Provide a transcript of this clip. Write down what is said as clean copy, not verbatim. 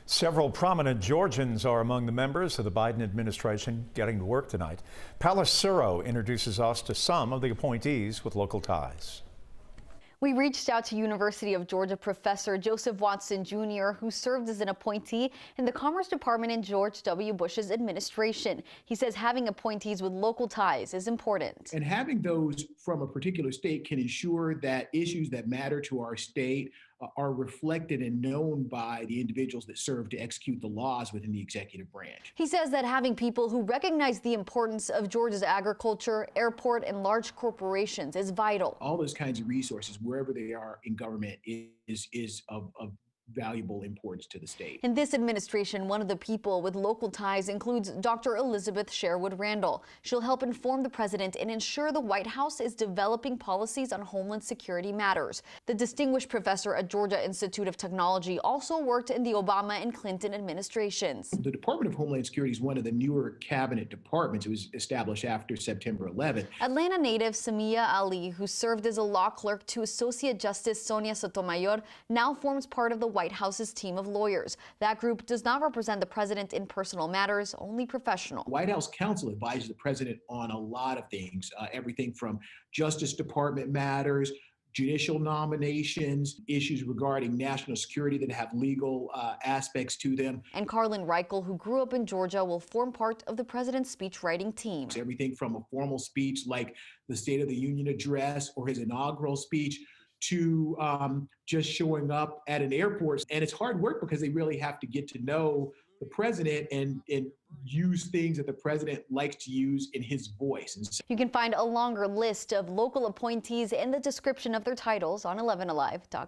Several prominent Georgians are among the members of the Biden administration getting to work tonight. Palace Suro introduces us to some of the appointees with local ties. We reached out to University of Georgia professor Joseph Watson Jr., who served as an appointee in the Commerce Department in George W. Bush's administration. He says having appointees with local ties is important. And having those from a particular state can ensure that issues that matter to our state are reflected and known by the individuals that serve to execute the laws within the executive branch. He says that having people who recognize the importance of Georgia's agriculture, airport, and large corporations is vital. All those kinds of resources, wherever they are in government, is of valuable importance to the state. In this administration, one of the people with local ties includes Dr. Elizabeth Sherwood Randall. She'll help inform the president and ensure the White House is developing policies on homeland security matters. The distinguished professor at Georgia Institute of Technology also worked in the Obama and Clinton administrations. The Department of Homeland Security is one of the newer cabinet departments. It was established after September 11th. Atlanta native Samia Ali, who served as a law clerk to Associate Justice Sonia Sotomayor, now forms part of the White House's team of lawyers. That group does not represent the president in personal matters, only professional. White House counsel advises the president on a lot of things, everything from Justice Department matters, judicial nominations, issues regarding national security that have legal aspects to them. And Carlin Reichel, who grew up in Georgia, will form part of the president's speech writing team. Everything from a formal speech like the State of the Union address or his inaugural speech to just showing up at an airport. And it's hard work because they really have to get to know the president and use things that the president likes to use in his voice. And so you can find a longer list of local appointees and the description of their titles on 11alive.com.